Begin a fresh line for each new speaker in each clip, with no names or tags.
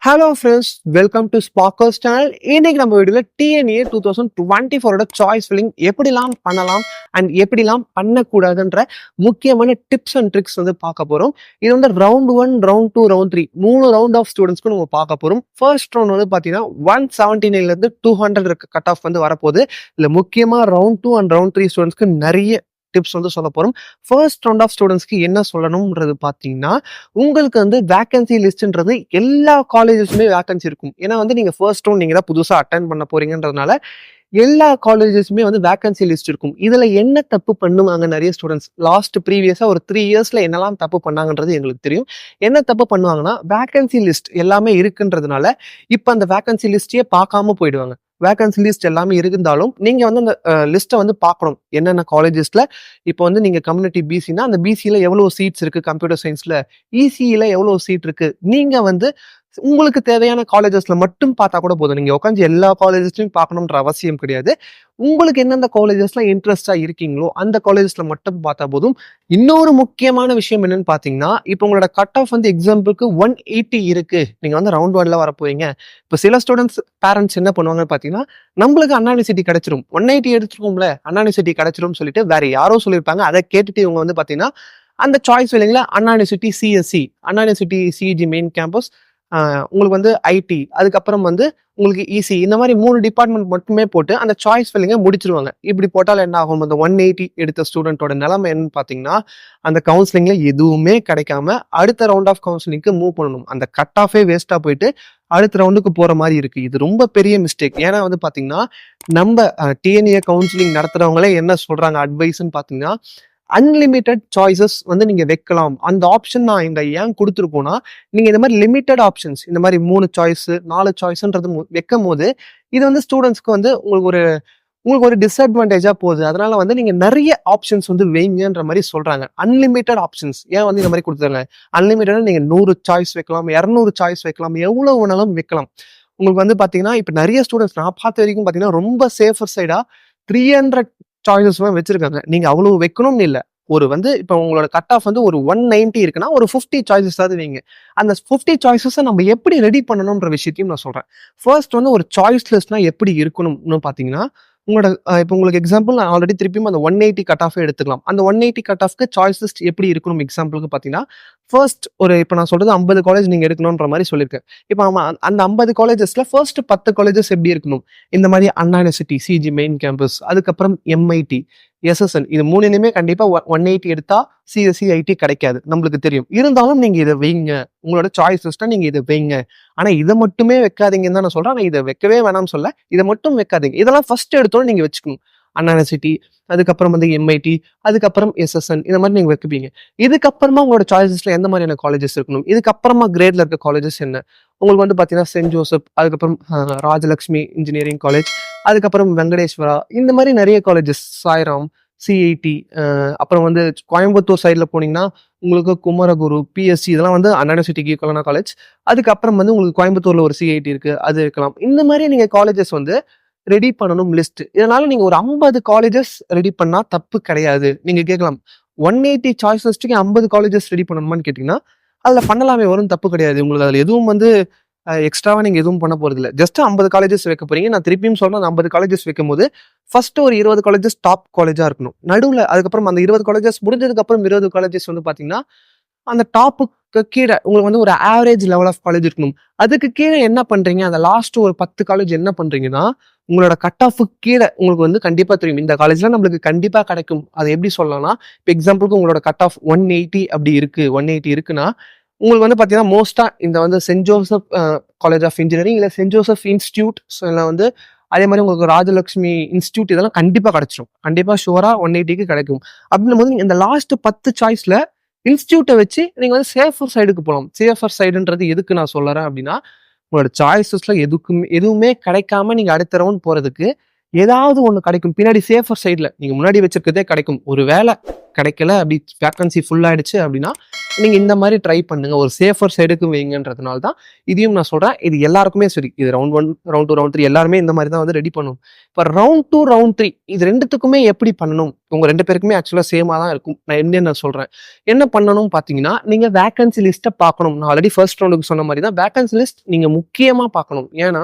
Hello friends, welcome to Sparkers channel. இன்னைக்கு நம்ம வீடியோவில் டிஎன்ஏ 2024 சாய்ஸ் ஃபில்லிங் எப்படிலாம் பண்ணலாம் அண்ட் எப்படிலாம் பண்ணக்கூடாதுன்ற முக்கியமான டிப்ஸ் அண்ட் ட்ரிக்ஸ் வந்து பார்க்க போகிறோம். இது வந்து round 1, round 2, round 3 3 round of ஸ்டூடெண்ட்ஸ்க்கு நம்ம பார்க்க போகிறோம். ஃபர்ஸ்ட் ரவுண்ட் வந்து பார்த்தீங்கன்னா 179லேருந்து 200 இருக்க கட் ஆஃப் வந்து வரப்போகுது. இல்லை முக்கியமாக ரவுண்ட் 2 அண்ட் ரவுண்ட் 3 ஸ்டூடெண்ட்ஸ்க்கு நிறைய டிப்ஸ் வந்து சொல்ல போகிறோம். ஃபர்ஸ்ட் ரவுண்ட் ஆஃப் ஸ்டூடெண்ட்ஸ்க்கு என்ன சொல்லணும்ன்றது பார்த்தீங்கன்னா, உங்களுக்கு வந்து வேகன்சி லிஸ்ட்ன்றது எல்லா காலேஜஸ்மே வேகன்சி இருக்கும். ஏன்னா வந்து நீங்க ஃபர்ஸ்ட் ரவுண்ட் நீங்க தான் புதுசா அட்டெண்ட் பண்ண போறீங்கன்றதுனால எல்லா காலேஜஸ்மே வந்து வேகன்சி லிஸ்ட் இருக்கும். இதுல என்ன தப்பு பண்ணுவாங்க நிறைய ஸ்டூடெண்ட்ஸ் லாஸ்ட் ப்ரீவியஸா ஒரு 3 இயர்ஸ்ல என்னெல்லாம் தப்பு பண்ணாங்கன்றது எங்களுக்கு தெரியும். என்ன தப்பு பண்ணுவாங்கன்னா, வேகன்சி லிஸ்ட் எல்லாமே இருக்குன்றதுனால இப்ப அந்த வேகன்சி லிஸ்டே பார்க்காம போயிடுவாங்க. வேகன்சி லிஸ்ட் எல்லாமே இருந்தாலும் நீங்க வந்து அந்த லிஸ்ட்டை வந்து பார்க்கணும். என்னென்ன காலேஜஸ்ல இப்போ வந்து நீங்க கம்யூனிட்டி பிசினா அந்த பிசியில எவ்வளவு சீட்ஸ் இருக்கு, கம்ப்யூட்டர் சயின்ஸ்ல இசிஇல எவ்வளவு சீட் இருக்கு, நீங்க வந்து உங்களுக்கு தேவையான காலேஜஸ்ல மட்டும் பார்த்தா கூட போதும். நீங்க உட்காந்து எல்லா காலேஜஸ்லயும் பார்க்கணுன்ற அவசியம் கிடையாது. உங்களுக்கு எந்தெந்த காலேஜஸ்ல இன்ட்ரெஸ்டா இருக்கீங்களோ அந்த காலேஜஸ்ல மட்டும் பார்த்தா போதும். இன்னொரு முக்கியமான விஷயம் என்னன்னு பாத்தீங்கன்னா, இப்போ உங்களோட கட் ஆஃப் வந்து எக்ஸாம்பிளுக்கு 180 இருக்கு, நீங்க வந்து ரவுண்ட் 1ல வர போறீங்க. இப்போ சில ஸ்டூடெண்ட்ஸ் பேரண்ட்ஸ் என்ன பண்ணுவாங்கன்னு பாத்தீங்கன்னா, நம்மளுக்கு அண்ணா யூனிவர்சிட்டி கிடைச்சிரும், 180 எடுத்துருக்கோம்ல அண்ணா யூனிவர்சிட்டி கிடைச்சிரும் சொல்லிட்டு வேற யாரோ சொல்லியிருப்பாங்க. அதை கேட்டுட்டு இவங்க வந்து பாத்தீங்கன்னா அந்த சாய்ஸ் இல்லைங்களா, அண்ணா யூனிவர்சிட்டி சிஎஸ்சி, அண்ணா யூனிவர்சிட்டி சிஜி மெயின் கேம்பஸ், உங்களுக்கு வந்து ஐடி, அதுக்கப்புறம் வந்து உங்களுக்கு இசி, இந்த மாதிரி 3 டிபார்ட்மெண்ட் மட்டுமே போட்டு அந்த சாய்ஸ் ஃபில்லிங்கை முடிச்சிருவாங்க. இப்படி போட்டால் என்ன ஆகும், அந்த 180 எடுத்த ஸ்டூடெண்டோட நிலைமை என்னன்னு பார்த்தீங்கன்னா, அந்த கவுன்சிலிங்ல எதுவுமே கிடைக்காம அடுத்த ரவுண்ட் ஆஃப் கவுன்சிலிங்க்கு மூவ் பண்ணணும். அந்த கட் ஆஃபே வேஸ்டா போயிட்டு அடுத்த ரவுண்டுக்கு போற மாதிரி இருக்கு. இது ரொம்ப பெரிய மிஸ்டேக். ஏன்னா வந்து பாத்தீங்கன்னா, நம்ம டிஎன்ஏ கவுன்சிலிங் நடத்துறவங்களே என்ன சொல்றாங்க அட்வைஸ்ன்னு பாத்தீங்கன்னா, அன்லிமிட்டெட் சாய்ஸஸ் வந்து நீங்க வைக்கலாம். அந்த ஆப்ஷன் நான் இங்க ஏன் கொடுத்துருக்கோம்னா, நீங்க இந்த மாதிரி லிமிட்டட் ஆப்ஷன்ஸ், இந்த மாதிரி 3 சாய்ஸ் 4 சாய்ஸ்ன்றது வைக்கும் போது இது வந்து ஸ்டூடெண்ட்ஸ்க்கு வந்து உங்களுக்கு ஒரு டிஸ்அட்வான்டேஜா போகுது. அதனால வந்து நீங்க நிறைய ஆப்ஷன்ஸ் வந்து வைங்கன்ற மாதிரி சொல்றாங்க. அன்லிமிட்டட் ஆப்ஷன்ஸ் ஏன் வந்து இந்த மாதிரி கொடுத்துருங்க. அன்லிமிட்டடா நீங்க 100 சாய்ஸ் வைக்கலாம், 200 சாய்ஸ் வைக்கலாம், எவ்வளவு வேணாலும் வைக்கலாம். உங்களுக்கு வந்து பாத்தீங்கன்னா, இப்ப நிறைய ஸ்டூடெண்ட்ஸ் நான் பார்த்த வரைக்கும் பாத்தீங்கன்னா ரொம்ப சேஃபர் சைடா 300 சாய்ஸஸ் வச்சிருக்காங்க. நீங்க அவ்வளவு வைக்கணும்னு இல்லை. ஒரு வந்து இப்போ உங்களோட கட் ஆஃப் வந்து ஒரு 190 இருக்குன்னா ஒரு 50 சாய்ஸஸ் ஆகுது வைங்க. அந்த 50 சாய்ஸஸை நம்ம எப்படி ரெடி பண்ணணும்ன்ற விஷயத்தையும் நான் சொல்றேன். ஃபர்ஸ்ட் வந்து ஒரு சாய்ஸ் லிஸ்ட்னா எப்படி இருக்கணும்னு பாத்தீங்கன்னா, உங்களோட இப்போ உங்களுக்கு எக்ஸாம்பிள் நான் ஆல்ரெடி திருப்பியும் அந்த 180 கட் ஆஃப் எடுத்துக்கலாம். அந்த 180 கட் ஆஃப்க்கு சாய்ஸ் லிஸ்ட் எப்படி இருக்கணும் எக்ஸாம்பிளுக்கு பாத்தீங்கன்னா, ஃபர்ஸ்ட் ஒரு இப்போ நான் சொல்றது 50 காலேஜ் நீங்க எடுக்கணும்ன்ற மாதிரி சொல்லியிருக்கேன். இப்போ அந்த 50 காலேஜஸ்ல ஃபர்ஸ்ட் 10 காலேஜஸ் எப்படி இருக்கணும், இந்த மாதிரி அண்ணா யூனிவர்சிட்டி சிஜி மெயின் கேம்பஸ், அதுக்கப்புறம் எம்ஐடி, எஸ்எஸ்என், இது 3மே கண்டிப்பா 180 எடுத்தா சிஎஸ்சி ஐடி கிடைக்காது, நம்மளுக்கு தெரியும். இருந்தாலும் நீங்க இதை வைங்க, உங்களோட சாய்ஸ் லிஸ்ட்டா நீங்க இதை வைங்க. ஆனா இதை மட்டுமே வைக்காதீங்கன்னு தான் நான் சொல்றேன். ஆனா இதை வைக்கவே வேணாம்னு சொல்ல, இதை மட்டும் வைக்காதீங்க. இதெல்லாம் ஃபர்ஸ்ட் எடுத்தோன்னு நீங்க வச்சுக்கணும். அண்ணா யூனிவர்சிட்டி, அதுக்கப்புறம் வந்து எம்ஐடி, அதுக்கப்புறம் எஸ்எஸ்என், இந்த மாதிரி நீங்க வைப்பீங்க. இதுக்கப்புறமா உங்களோட சாய்ஸஸ்ல எந்த மாதிரியான காலேஜஸ் இருக்கணும், இதுக்கப்புறமா கிரேட்ல இருக்க காலேஜஸ் என்ன, உங்களுக்கு வந்து பாத்தீங்கன்னா சென்ட் ஜோசப், அதுக்கப்புறம் ராஜலட்சுமி இன்ஜினியரிங் காலேஜ், அதுக்கப்புறம் வெங்கடேஸ்வரா, இந்த மாதிரி நிறைய காலேஜஸ், சாய்ராம், சிஐடி, அப்புறம் வந்து கோயம்புத்தூர் சைட்ல போனீங்கன்னா உங்களுக்கு குமரகுரு, பிஎஸ்சி, இதெல்லாம் வந்து அண்ணா யூனிவர்சிட்டிக்கு ஈக்குவலான காலேஜ். அதுக்கப்புறம் வந்து உங்களுக்கு கோயம்புத்தூர்ல ஒரு சிஐடி இருக்கு, அது இருக்கலாம். இந்த மாதிரி நீங்க காலேஜஸ் வந்து ரெடி பண்ணணும் லிஸ்ட். இதனால நீங்க ஒரு 50 காலேஜஸ் ரெடி பண்ணா தப்பு கிடையாது. நீங்க கேட்கலாம், 180 சாய்ஸ் லிஸ்ட்டுக்கு 50 காலேஜஸ் ரெடி பண்ணணுமான்னு கேட்டீங்கன்னா, அதுல பண்ணலாமே, வரும், தப்பு கிடையாது. உங்களுக்கு அதுல எதுவும் வந்து எக்ஸ்ட்ராவா நீங்க எதுவும் பண்ண போறது இல்லை. ஜஸ்ட் 50 காலேஜஸ் வைக்க போறீங்க. நான் திருப்பியும் சொல்றேன், 50 காலேஜஸ் வைக்கும் போது ஃபர்ஸ்ட் ஒரு 20 காலேஜஸ் டாப் காலேஜா இருக்கணும். நடுவுல அதுக்கப்புறம் அந்த 20 காலேஜஸ் முடிஞ்சதுக்கு அப்புறம் 20 காலேஜஸ் வந்து பாத்தீங்கன்னா அந்த டாப்புக்கு கீழே உங்களுக்கு வந்து ஒரு ஆவரேஜ் லெவல் ஆஃப் காலேஜ் இருக்கணும். அதுக்கு கீழே என்ன பண்றீங்க, அந்த லாஸ்ட் ஒரு 10 காலேஜ் என்ன பண்றீங்கன்னா, உங்களோட கட் ஆஃப் கீழே உங்களுக்கு வந்து கண்டிப்பா தெரியும், இந்த காலேஜ்ல நம்மளுக்கு கண்டிப்பா கிடைக்கும். அது எப்படி சொல்லலாம்னா, இப்போ எக்ஸாம்பிளுக்கு உங்களோட கட் ஆஃப் 180 அப்படி இருக்கு, 180 இருக்குன்னா உங்களுக்கு வந்து பாத்தீங்கன்னா மோஸ்டா இந்த வந்து saint Joseph college of engineering, இல்லை சென்ட் ஜோசப் இன்ஸ்டியூட், இல்லை வந்து அதே மாதிரி உங்களுக்கு ராஜலட்சுமி இன்ஸ்டியூட், இதெல்லாம் கண்டிப்பா கிடைச்சிடும். கண்டிப்பா ஷுவரா 180க்கு கிடைக்கும். அப்படின்னும் போது இந்த லாஸ்ட் 10 சாய்ஸ்ல இன்ஸ்டியூட்டை வச்சு நீங்க வந்து சேஃபர் சைடுக்கு போகலாம். சேஃபர் சைடுன்றது எதுக்கு நான் சொல்றேன் அப்படின்னா, உங்களோட சாய்ஸஸ்ல எதுவுமே கிடைக்காம நீங்க அடுத்த ரவுண்ட் போறதுக்கு ஏதாவது ஒண்ணு கிடைக்கும். பின்னாடி சேஃபர் சைடுல நீங்க முன்னாடி வச்சிருக்கிறதே கிடைக்கும். ஒரு வேளை கிடைக்கல அப்படி வேக்கன்சி ஃபுல் ஆயிடுச்சு அப்படின்னா, நீங்க இந்த மாரி ட்ரை பண்ணுங்க. ஒரு சேஃபர் சைடுக்கு வைங்கன்றதுனால தான் இதையும் நான் சொல்றேன். இது எல்லாருக்குமே சரி. இது ரவுண்ட் 1, ரவுண்ட் 2, ரவுண்ட் 3 எல்லாருமே இந்த மாரி தான் வந்து ரெடி பண்ணணும். இப்ப ரவுண்ட் 2, ரவுண்ட் 3 இது 2த்துக்குமே எப்படி பண்ணணும்? உங்க 2 பேருக்குமே ஆக்சுவலா சேமா தான் இருக்கும். நான் என்னென்ன சொல்றேன். என்ன பண்ணணும்னு பார்த்தீங்கன்னா, நீங்க வேக்கன்சி லிஸ்ட்ட பார்க்கணும். நான் ஆல்ரெடி ஃபர்ஸ்ட் ரவுண்டுக்கு சொன்ன மாரி தான் வேக்கன்சி லிஸ்ட் நீங்க முக்கியமா பார்க்கணும். ஏன்னா,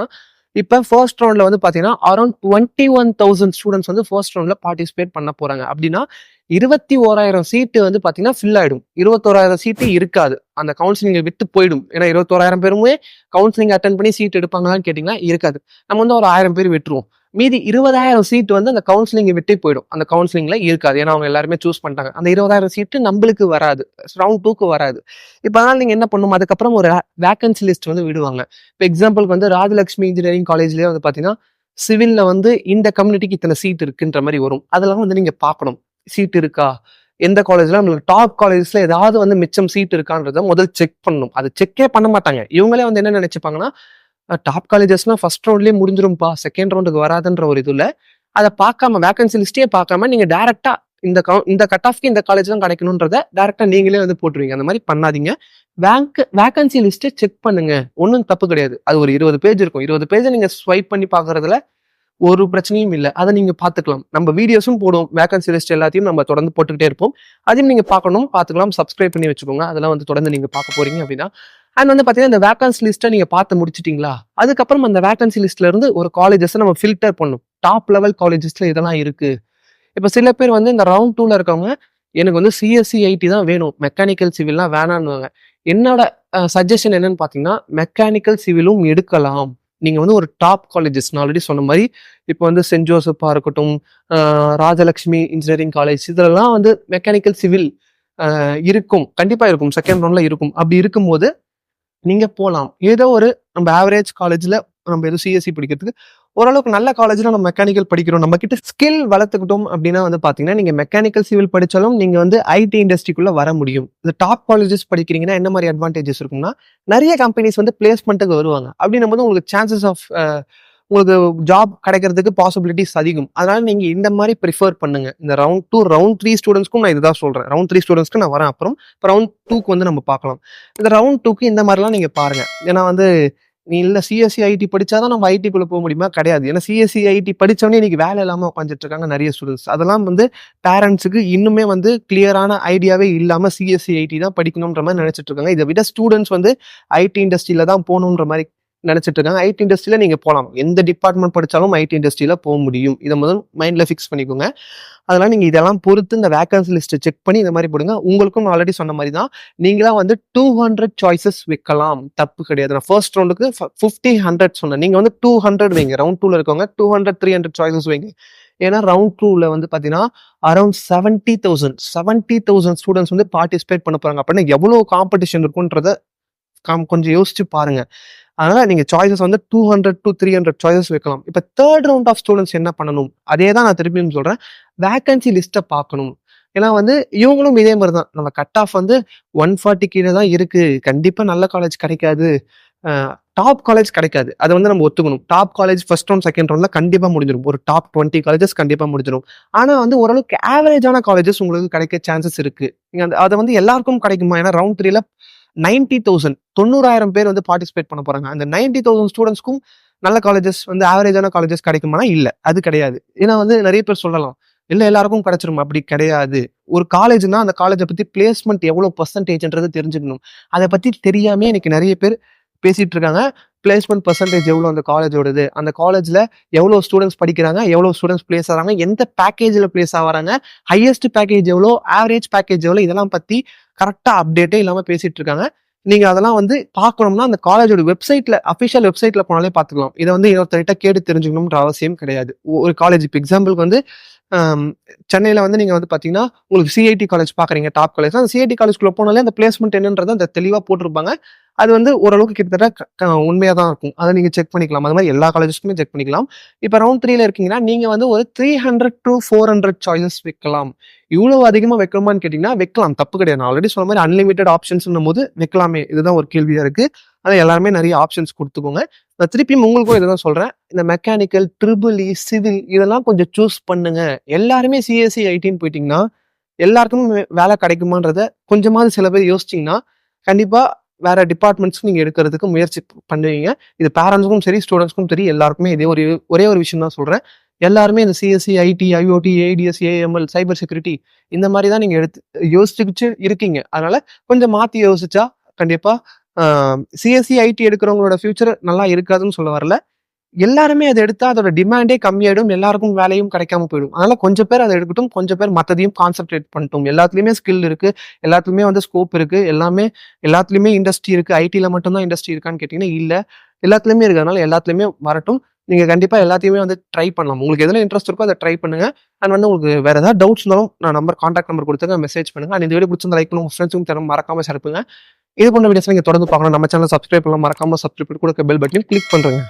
இப்ப ஃபர்ஸ்ட் ரவுண்ட்ல வந்து பார்த்தீங்கன்னா, அரவுண்ட் 21,000 ஸ்டூடண்ட்ஸ் வந்து ஃபர்ஸ்ட் ரவுண்ட்ல பார்ட்டிசிபேட் பண்ண போறாங்க. அப்படின்னா 21,000 சீட்டு வந்து பார்த்தீங்கன்னா ஃபில் ஆயிடும். 21,000 சீட்டு இருக்காது. அந்த கவுன்சிலிங்க விட்டு போயிடும். ஏன்னா 21,000 பேருமே கவுன்சிலிங் அட்டெண்ட் பண்ணி சீட் எடுப்பாங்களான்னு கேட்டீங்கன்னா இருக்காது. நம்ம வந்து ஒரு 1000 பேர் விட்டுருவோம். மீதி 20,000 சீட் வந்து அந்த கவுன்சிலிங் விட்டே போயிடும். அந்த கவுன்சிலிங்ல இருக்காது. ஏன்னா அவங்க எல்லாருமே சூஸ் பண்ணிட்டாங்க. அந்த 20,000 சீட்டு நம்மளுக்கு வராது. ரவுண்ட் 2க்கு வராது. இப்ப அதனால நீங்க என்ன பண்ணணும், அதுக்கப்புறம் ஒரு வேக்கன்சி லிஸ்ட் வந்து விடுவாங்க. இப்ப எக்ஸாம்பிளுக்கு வந்து ராஜலட்சுமி இன்ஜினியரிங் காலேஜ்லயே வந்து பாத்தீங்கன்னா, சிவில்ல வந்து இந்த கம்யூனிட்டிக்கு இத்தனை சீட் இருக்குன்ற மாதிரி வரும். அதெல்லாம் வந்து நீங்க பார்க்கணும். சீட் இருக்கா? எந்த காலேஜ்ல நம்மளுக்கு டாப் காலேஜஸ்ல ஏதாவது வந்து மிச்சம் சீட் இருக்கான்றத முதல் செக் பண்ணணும். அது செக்கே பண்ண மாட்டாங்க. இவங்களே வந்து என்ன நினைச்சுப்பாங்கன்னா, டாப் காலேஜஸ்லாம் ஃபர்ஸ்ட் ரவுண்ட்லயே முடிஞ்சிரும்பா, செகண்ட் ரவுண்டுக்கு வராதுன்ற ஒரு இதுல அதை பார்க்காம வேகன்சி லிஸ்டே பார்க்காம நீங்க டைரக்டா இந்த கட் ஆஃப்க்கு இந்த காலேஜ் தான் கிடைக்கணும்ன்றத டைரக்டா நீங்களே வந்து போட்டுருவீங்க. அந்த மாதிரி பண்ணாதீங்க. வேகன்சி லிஸ்ட்டை செக் பண்ணுங்க. ஒன்றும் தப்பு கிடையாது. அது ஒரு 20 பேஜ் இருக்கும். 20 பேஜை நீங்க ஸ்வைப் பண்ணி பார்க்கறதுல ஒரு பிரச்சனையும் இல்லை. அதை நீங்க பார்த்துக்கலாம். நம்ம வீடியோஸும் போடுவோம். வேகன்சி லிஸ்ட் எல்லாத்தையும் நம்ம தொடர்ந்து போட்டுக்கிட்டே இருப்போம். அதையும் நீங்க பார்க்கணும், பார்த்துக்கலாம். சப்ஸ்கிரைப் பண்ணி வச்சுக்கோங்க. அதெல்லாம் வந்து தொடர்ந்து நீங்க பார்க்க போறீங்க அப்படின்னா. அண்ட் வந்து பார்த்தீங்கன்னா, இந்த வேகன்சி லிஸ்ட்டை நீங்க பார்த்து முடிச்சிட்டீங்களா? அதுக்கப்புறம் அந்த வேகன்சி லிஸ்ட்ல இருந்து ஒரு காலேஜஸ் நம்ம ஃபில்டர் பண்ணணும். டாப் லெவல் காலேஜஸ்ல இதெல்லாம் இருக்கு. இப்ப சில பேர் வந்து இந்த ரவுண்ட் 2ல இருக்கவங்க, எனக்கு வந்து சிஎஸ்சி ஐடி தான் வேணும். மெக்கானிக்கல் சிவில்லாம் வேணான்னுவாங்க. என்னோட சஜஷன் என்னன்னு பார்த்தீங்கன்னா, மெக்கானிக்கல் சிவிலும் எடுக்கலாம். நீங்க வந்து ஒரு டாப் காலேஜஸ் நான் ஆல்ரெடி சொன்ன மாதிரி, இப்போ வந்து சென்ட் ஜோசப்பா இருக்கட்டும், ராஜலட்சுமி இன்ஜினியரிங் காலேஜ் இதெல்லாம் வந்து மெக்கானிக்கல் சிவில் இருக்கும். கண்டிப்பா இருக்கும். செகண்ட் ரவுண்ட்ல இருக்கும். அப்படி இருக்கும்போது நீங்க போலாம். ஏதோ ஒரு நம்ம ஆவரேஜ் காலேஜ்ல நம்ம ஏதோ சிஎஸ்சி படிக்கிறதுக்கு ஓரளவுக்கு நல்ல காலேஜ்ல நம்ம மெக்கானிக்கல் படிக்கிறோம். நம்ம கிட்ட ஸ்கில் வளர்த்துக்கிட்டோம் அப்படின்னா வந்து பாத்தீங்கன்னா, நீங்க மெக்கானிக்கல் சிவில் படிச்சாலும் நீங்க வந்து ஐடி இண்டஸ்ட்ரிக்குள்ள வர முடியும். இந்த டாப் காலேஜஸ் படிக்கிறீங்கன்னா என்ன மாதிரி அட்வான்டேஜஸ் இருக்கும்னா, நிறைய கம்பெனிஸ் வந்து பிளேஸ்மெண்ட்டுக்கு வருவாங்க. அப்படின்னும் போது உங்களுக்கு சான்சஸ் ஆஃப் உங்களுக்கு ஜாப் கிடைக்கிறதுக்கு பாசிபிலிட்டிஸ் அதிகம். அதனால நீங்க இந்த மாதிரி ப்ரிஃபர் பண்ணுங்க. இந்த ரவுண்ட் 2, ரவுண்ட் 3 ஸ்டூடெண்ட்ஸ்க்கும் நான் இதுதான் சொல்றேன். ரவுண்ட் 3 ஸ்டூடெண்ட்ஸ்க்கு நான் வரேன் அப்புறம். இப்போ ரவுண்ட் 2க்கு வந்து நம்ம பார்க்கலாம். இந்த ரவுண்ட் 2க்கு இந்த மாதிரிலாம் நீங்க பாருங்க. ஏன்னா வந்து நீ இல்ல சிஎஸ்சி ஐடி படிச்சாதான் நம்ம ஐடிக்குள்ள போக முடியுமா? கிடையாது. ஏன்னா சிஎஸ்சி ஐடி படிச்சவனே இன்னைக்கு வேலை இல்லாம உட்காந்துட்டு இருக்காங்க நிறைய ஸ்டூடெண்ட்ஸ். அதெல்லாம் வந்து பேரண்ட்ஸுக்கு இன்னுமே வந்து கிளியரான ஐடியாவே இல்லாம சிஎஸ்சி ஐடி தான் படிக்கணும்ன்ற மாதிரி நினைச்சிட்டு இருக்காங்க. இதை விட ஸ்டூடெண்ட்ஸ் வந்து ஐடி இண்டஸ்ட்ரியில தான் போகணுன்ற மாதிரி நினைச்சிட்டு இருக்காங்க. ஐடி இண்டஸ்ட்ரியில நீங்க போகலாம். எந்த டிபார்ட்மெண்ட் படிச்சாலும் ஐடி இண்டஸ்ட்ரியில போக முடியும். இதை முதல் மைண்ட்ல ஃபிக்ஸ் பண்ணிக்கோங்க. அதனால நீங்க இதெல்லாம் பொறுத்து இந்த வேகன்சி லிஸ்ட் செக் பண்ணி இந்த மாதிரி போடுங்க. உங்களுக்கும் ஆல்ரெடி சொன்ன மாதிரி தான் நீங்களா வந்து 200 சாய்ஸஸ் வைக்கலாம். தப்பு கிடையாது. நான் ஃபர்ஸ்ட் ரவுண்டுக்கு 50, 100 சொன்னேன். நீங்க வந்து 200 வைங்க. ரவுண்ட் 2ல இருக்கவங்க 200, 300 சாய்ஸஸ் வைங்க. ஏன்னா ரவுண்ட் 2ல வந்து பாத்தீங்கன்னா அரௌண்ட் 70,000 ஸ்டூடெண்ட்ஸ் வந்து பார்ட்டிசிபேட் பண்ண போறாங்க. அப்படின்னா எவ்வளவு காம்படிஷன் இருக்குன்றத கொஞ்சம் யோசிச்சு பாருங்க. அதனால நீங்க சாய்ஸஸ் வந்து 200 to 300 சாய்ஸஸ் வைக்கலாம். இப்ப தேர்ட் ரவுண்ட் ஆஃப் ஸ்டூடெண்ட்ஸ் என்ன பண்ணணும்? அதே தான் நான் திருப்பியும் சொல்றேன். வேகன்சி லிஸ்ட்டை பார்க்கணும். ஏன்னா வந்து இவங்களும் இதே மாதிரி தான். நம்ம கட் ஆஃப் வந்து 140 கீழே தான் இருக்கு. கண்டிப்பா நல்ல காலேஜ் கிடைக்காது. டாப் காலேஜ் கிடைக்காது. அதை வந்து நம்ம ஒத்துக்கணும். Top college first round, second ரவுண்ட்ல கண்டிப்பா முடிஞ்சிடும். ஒரு டாப் 20 காலேஜஸ் கண்டிப்பா முடிஞ்சிடும். ஆனா வந்து ஓரளவுக்கு ஆவரேஜான காலேஜஸ் உங்களுக்கு கிடைக்க சான்சஸ் இருக்கு. நீங்க அதை வந்து எல்லாருக்கும் கிடைக்குமா? ஏன்னா ரவுண்ட் 3ல 90,000 பேர் வந்து பார்ட்டிசிபேட் பண்ண போறாங்க. அந்த 90,000 ஸ்டூடெண்ட்ஸ்க்கும் நல்ல காலேஜஸ் வந்து ஆவரேஜான காலேஜஸ் கிடைக்குமானா இல்ல, அது கிடையாது. ஏன்னா வந்து நிறைய பேர் சொல்லலாம், இல்ல எல்லாருக்கும் கிடைச்சிரும். அப்படி கிடையாது. ஒரு காலேஜ்னா அந்த காலேஜை பத்தி பிளேஸ்மெண்ட் எவ்வளவு பெர்சன்டேஜ்ன்றது தெரிஞ்சுக்கணும். அதை பத்தி தெரியாம இன்னைக்கு நிறைய பேர் பேசிட்டு இருக்காங்க. பிளேஸ்மெண்ட் பெர்சன்டேஜ் எவ்வளவு அந்த காலேஜோடது, அந்த காலேஜ்ல எவ்வளவு ஸ்டூடெண்ட்ஸ் படிக்கிறாங்க, எவ்வளவு ஸ்டூடெண்ட்ஸ் பிளேஸ் ஆகிறாங்க, எந்த பேக்கேஜ்ல பிளேஸ் ஆகிறாங்க, ஹையஸ்ட் பேக்கேஜ் எவ்வளோ, ஆவரேஜ் பேக்கேஜ் எவ்வளோ, இதெல்லாம் பத்தி கரெக்டா அப்டேட்டே இல்லாம பேசிட்டு இருக்காங்க. நீங்க அதெல்லாம் வந்து பார்க்கணும்னா அந்த காலேஜோட வெப்சைட்ல, அஃபிஷியல் வெப்சைட்ல போனாலே பார்த்துக்கலாம். இதை வந்து இன்னொருத்தர்கிட்ட கேட்டு தெரிஞ்சுக்கணும்ன்ற அவசியம் கிடையாது. ஒரு காலேஜ் இப்போ எக்ஸாம்பிளுக்கு வந்து சென்னையில வந்து நீங்க வந்து பாத்தீங்கன்னா உங்களுக்கு சிஐடி காலேஜ் பாக்குறீங்க, டாப் காலேஜ். அந்த சிஐடி காலேஜ்குள்ள போனாலே அந்த பிளேஸ்மெண்ட் என்னன்றது அந்த தெளிவா போட்டிருப்பாங்க. அது வந்து ஓரளவுக்கு கிட்டத்தட்ட உண்மையா தான் இருக்கும். அத நீங்க செக் பண்ணிக்கலாம். அது மாரி எல்லா காலேஜஸ்க்குமே செக் பண்ணிக்கலாம். இப்ப ரவுண்ட் 3ல இருக்கீங்கன்னா, நீங்க வந்து ஒரு 300 டூ 400 சாய்ஸஸ் வைக்கலாம். இவ்வளவு அதிகமா வைக்கணுமான்னு கேட்டீங்கன்னா, வைக்கலாம். தப்பு கிடையாது. நான் ஆல்ரெடி சொன்ன மாரி அன்லிமிட்டட் ஆப்ஷன்ஸ்ன்னும்போது வைக்கலாமே. இதுதான் ஒரு கேள்வியா இருக்கு. ஆனா எல்லாருமே நெறைய ஆப்ஷன்ஸ் குடுத்துக்கோங்க. நான் திருப்பியும் உங்களுக்கும் இதுதான் சொல்றேன். இந்த மெக்கானிக்கல், ட்ரிபிள் இ, சிவில் இதெல்லாம் கொஞ்சம் சூஸ் பண்ணுங்க. எல்லாருமே சிஎஸ்சி, ஐடின்னு போயிட்டீங்கன்னா, எல்லாருக்குமே வேலை கிடைக்குமான்றத கொஞ்சமாவது சில பேர் யோசிச்சீங்கன்னா, கண்டிப்பா வேற டிபார்ட்மெண்ட்ஸ்க்கு நீங்க எடுக்கிறதுக்கு முயற்சி பண்ணுவீங்க. இது பேரண்ட்ஸ்க்கும் சரி, ஸ்டூடண்ட்ஸ்க்கும் சரி எல்லாருக்குமே இதே ஒரே ஒரு விஷயம் தான் சொல்றேன். எல்லாருமே இந்த CSC, IT, IOT, ADS, AML, cyber security இந்த மாரி தான் நீங்க யோசிச்சு இருக்கீங்க. அதனால கொஞ்சம் மாத்தி யோசிச்சா கண்டிப்பா சிஎஸ்சி, ஐடி எடுக்கிறவங்களோட ஃபியூச்சர் நல்லா இருக்காதுன்னு சொல்ல வரல. எல்லாருமே அத எடுத்தா அதோட டிமாண்டே கம்மியாயிடும். எல்லாருக்கும் வேலையும் கிடைக்காம போயிடும். அதனால கொஞ்சம் பேர் அத எடுக்கட்டும். கொஞ்சம் பேர் மத்ததையும் கான்சன்ட்ரேட் பண்ணட்டும். எல்லாத்துலயுமே ஸ்கில் இருக்கு. எல்லாத்துலயுமே வந்து ஸ்கோப் இருக்கு. எல்லாத்துலயுமே இண்டஸ்ட்ரி இருக்கு. ஐடில மட்டும் தான் இண்டஸ்ட்ரி இருக்கான்னு கேட்டீங்கன்னா, இல்ல. எல்லாத்துலயுமே இருக்கு. அதனால எல்லாத்துலயுமே வரட்டும். நீங்க கண்டிப்பா எல்லாத்தையுமே வந்து ட்ரை பண்ணலாம். உங்களுக்கு எதுல இன்ட்ரெஸ்ட் இருக்கோ அத ட்ரை பண்ணுங்க. அண்ட் வந்து உங்களுக்கு வேற ஏதாவது டவுட்ஸ் இருந்தாலும் நான் கான்டாக்ட் நம்பர் குடுத்துருக்கேன். மெசேஜ் பண்ணுங்க. அண்ட் இந்த வீடியோ பிடிச்சிருந்தா லைக் பண்ணுங்க. உங்க ஃப்ரெண்ட்ஸ்க்கும் தரணும் மறக்காம ஷேர் பண்ணுங்க. இது போன்ற வீடியோஸ் நீங்க தொடர்ந்து பார்க்கணும். நம்ம சேனல் சப்ஸ்கிரைப் பண்ணலாம். மறக்காம சப்ஸ்கிரைப் பண்ணி கூட பெல் பட்டனையும் கிளிக் பண்றேங்க.